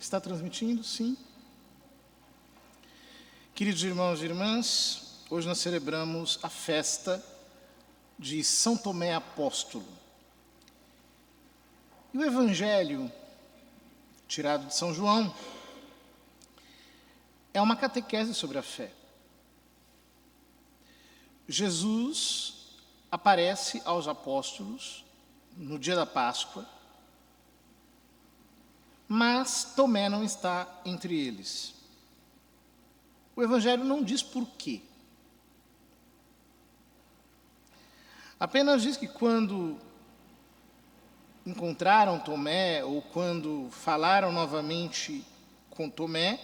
Está transmitindo? Sim. Queridos irmãos e irmãs, hoje nós celebramos a festa de São Tomé Apóstolo. E o Evangelho, tirado de São João, é uma catequese sobre a fé. Jesus aparece aos apóstolos no dia da Páscoa, mas Tomé não está entre eles. O Evangelho não diz por quê. Apenas diz que quando encontraram Tomé, ou quando falaram novamente com Tomé,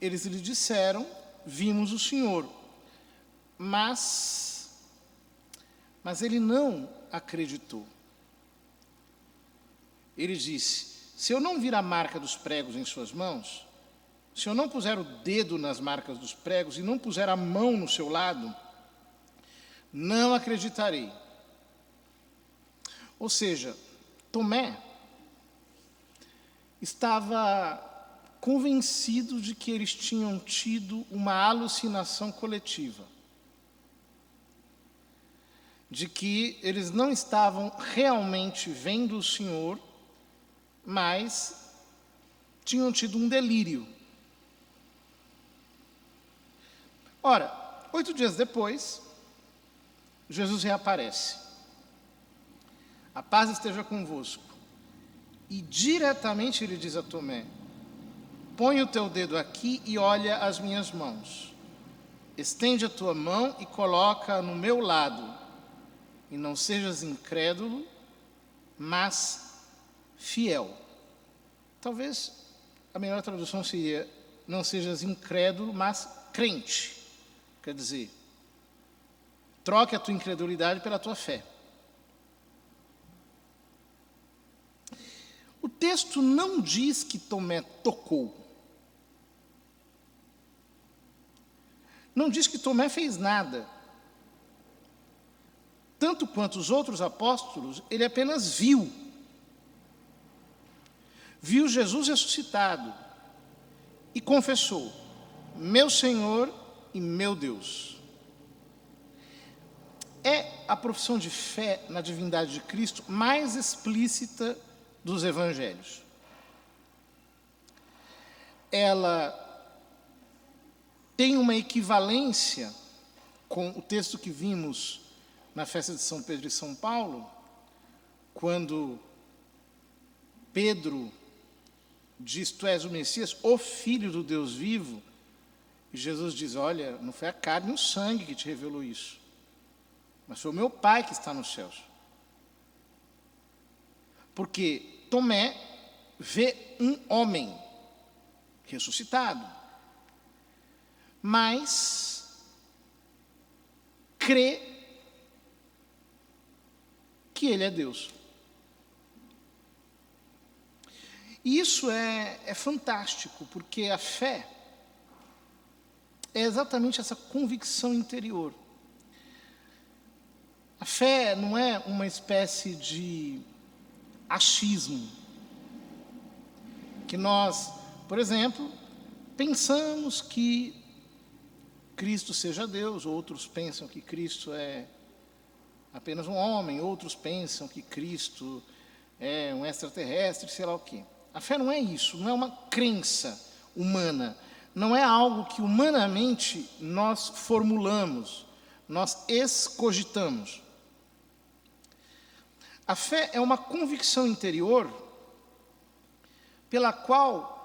eles lhe disseram: vimos o Senhor. Mas ele não acreditou. Ele disse: se eu não vir a marca dos pregos em suas mãos, se eu não puser o dedo nas marcas dos pregos e não puser a mão no seu lado, não acreditarei. Ou seja, Tomé estava convencido de que eles tinham tido uma alucinação coletiva, de que eles não estavam realmente vendo o Senhor, mas tinham tido um delírio. Ora, 8 dias depois, Jesus reaparece. A paz esteja convosco. E diretamente ele diz a Tomé: põe o teu dedo aqui e olha as minhas mãos. Estende a tua mão e coloca no meu lado. E não sejas incrédulo, mas fiel. Talvez a melhor tradução seria: não sejas incrédulo, mas crente. Quer dizer, troque a tua incredulidade pela tua fé. O texto não diz que Tomé tocou. Não diz que Tomé fez nada. Tanto quanto os outros apóstolos, ele apenas viu. Viu Jesus ressuscitado e confessou: meu Senhor e meu Deus. É a profissão de fé na divindade de Cristo mais explícita dos evangelhos. Ela tem uma equivalência com o texto que vimos na festa de São Pedro e São Paulo, quando Pedro diz: tu és o Messias, o Filho do Deus vivo, e Jesus diz: olha, não foi a carne e o sangue que te revelou isso, mas foi o meu Pai que está nos céus. Porque Tomé vê um homem ressuscitado, mas crê que ele é Deus. E isso é fantástico, porque a fé é exatamente essa convicção interior. A fé não é uma espécie de achismo, que nós, por exemplo, pensamos que Cristo seja Deus, outros pensam que Cristo é apenas um homem, outros pensam que Cristo é um extraterrestre, sei lá o quê. A fé não é isso, não é uma crença humana, não é algo que humanamente nós formulamos, nós excogitamos. A fé é uma convicção interior pela qual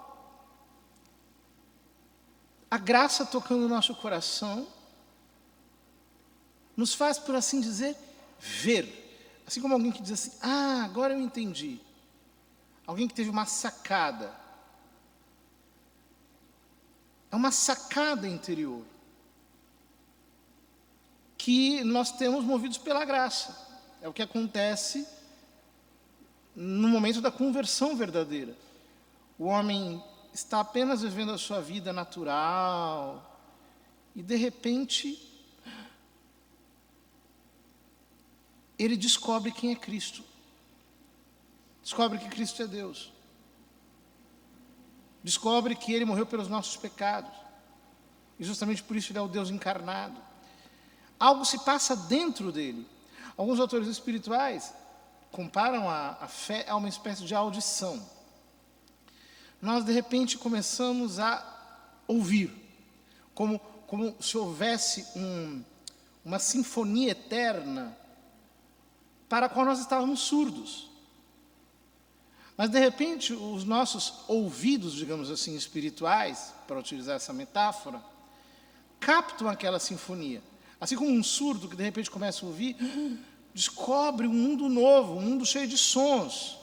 a graça tocando o nosso coração nos faz, por assim dizer, ver. Assim como alguém que diz assim: ah, agora eu entendi. Alguém que teve uma sacada. É uma sacada interior que nós temos movidos pela graça. É o que acontece no momento da conversão verdadeira. O homem está apenas vivendo a sua vida natural e, de repente, ele descobre quem é Cristo. Descobre que Cristo é Deus. descobre que ele morreu pelos nossos pecados. E justamente por isso ele é o Deus encarnado. Algo se passa dentro dele. Alguns autores espirituais comparam a fé a uma espécie de audição. Nós, de repente, começamos a ouvir, como se houvesse uma sinfonia eterna para a qual nós estávamos surdos. Mas, de repente, os nossos ouvidos, digamos assim, espirituais, para utilizar essa metáfora, captam aquela sinfonia. Assim como um surdo que, de repente, começa a ouvir, descobre um mundo novo, um mundo cheio de sons.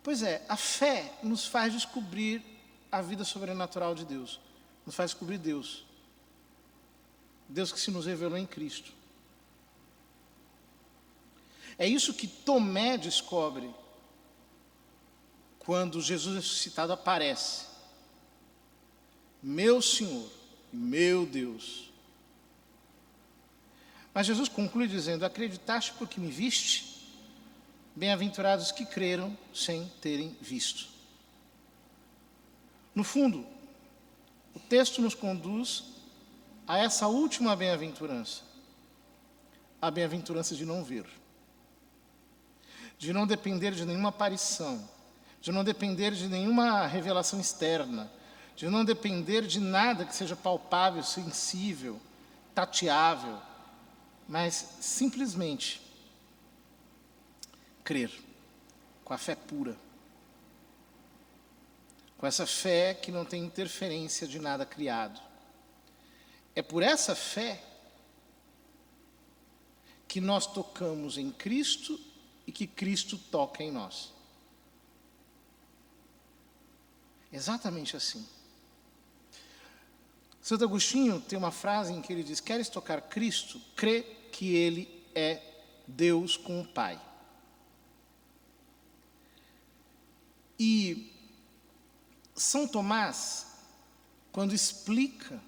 Pois é, a fé nos faz descobrir a vida sobrenatural de Deus. Nos faz descobrir Deus. Deus que se nos revelou em Cristo. É isso que Tomé descobre quando Jesus ressuscitado aparece. Meu Senhor, meu Deus. Mas Jesus conclui dizendo: acreditaste porque me viste? Bem-aventurados que creram sem terem visto. No fundo, o texto nos conduz a essa última bem-aventurança. A bem-aventurança de não ver. De não depender de nenhuma aparição, de não depender de nenhuma revelação externa, de não depender de nada que seja palpável, sensível, tateável, mas simplesmente crer, com a fé pura, com essa fé que não tem interferência de nada criado. É por essa fé que nós tocamos em Cristo e que Cristo toca em nós. Exatamente assim. Santo Agostinho tem uma frase em que ele diz: queres tocar Cristo? Crê que Ele é Deus com o Pai. E São Tomás, quando explica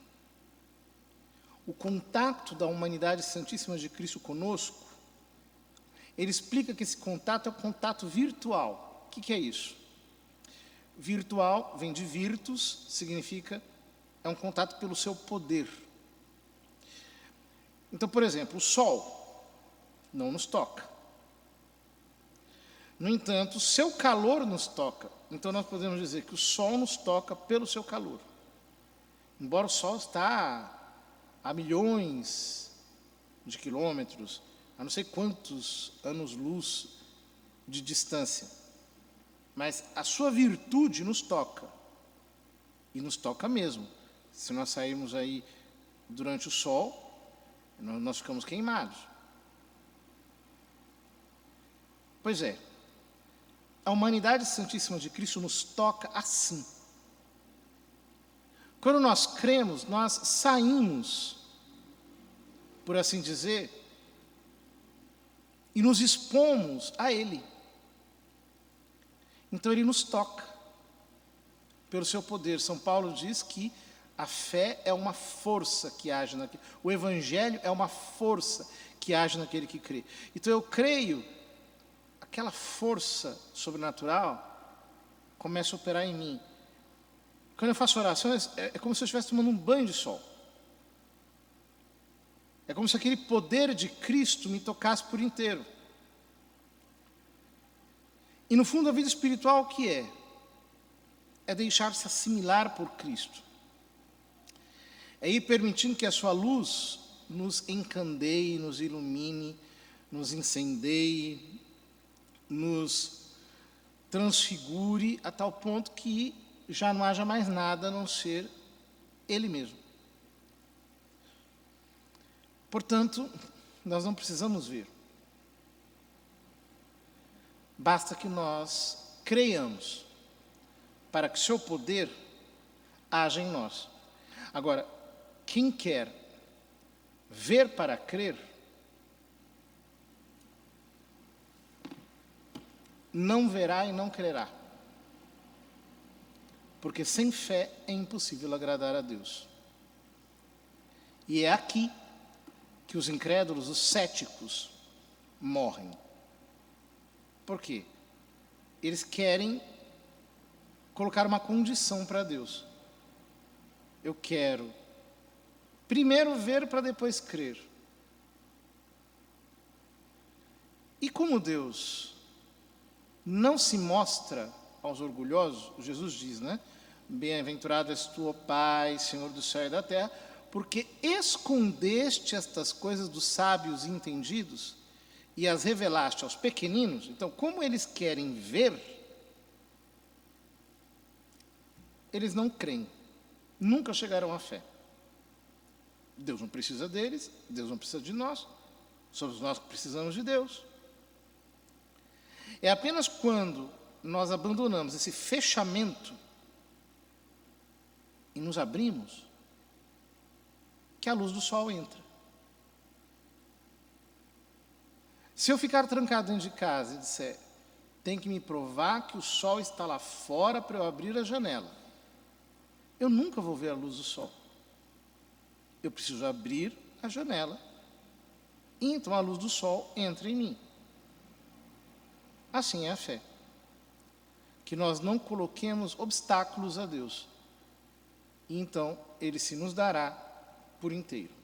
o contato da humanidade santíssima de Cristo conosco, ele explica que esse contato é um contato virtual. O que é isso? Virtual vem de virtus, significa é um contato pelo seu poder. Então, por exemplo, o sol não nos toca. No entanto, o seu calor nos toca. Então, nós podemos dizer que o sol nos toca pelo seu calor. Embora o sol está a milhões de quilômetros, a não sei quantos anos-luz de distância. Mas a sua virtude nos toca. E nos toca mesmo. Se nós sairmos aí durante o sol, nós ficamos queimados. Pois é, a humanidade santíssima de Cristo nos toca assim. Quando nós cremos, nós saímos, por assim dizer, e nos expomos a Ele. Então Ele nos toca pelo seu poder. São Paulo diz que a fé é uma força que age naquele. O Evangelho é uma força que age naquele que crê. Então eu creio, aquela força sobrenatural começa a operar em mim. Quando eu faço orações, é como se eu estivesse tomando um banho de sol. É como se aquele poder de Cristo me tocasse por inteiro. E no fundo a vida espiritual o que é? É deixar-se assimilar por Cristo. É ir permitindo que a sua luz nos encandeie, nos ilumine, nos incendeie, nos transfigure a tal ponto que já não haja mais nada a não ser Ele mesmo. Portanto, nós não precisamos ver. Basta que nós creiamos para que seu poder haja em nós. Agora, quem quer ver para crer, não verá e não crerá. Porque sem fé é impossível agradar a Deus. E é aqui que os incrédulos, os céticos, morrem. Por quê? Eles querem colocar uma condição para Deus. Eu quero primeiro ver para depois crer. E como Deus não se mostra aos orgulhosos, Jesus diz, né? Bem-aventurado és tu, ó Pai, Senhor do céu e da terra, porque escondeste estas coisas dos sábios e entendidos e as revelaste aos pequeninos. Então, como eles querem ver, eles não creem, nunca chegarão à fé. Deus não precisa deles, Deus não precisa de nós, somos nós que precisamos de Deus. É apenas quando nós abandonamos esse fechamento e nos abrimos que a luz do sol entra. Se eu ficar trancado dentro de casa e disser, tem que me provar que o sol está lá fora para eu abrir a janela, eu nunca vou ver a luz do sol. Eu preciso abrir a janela e então a luz do sol entra em mim. Assim é a fé. Que nós não coloquemos obstáculos a Deus. E então Ele se nos dará por inteiro.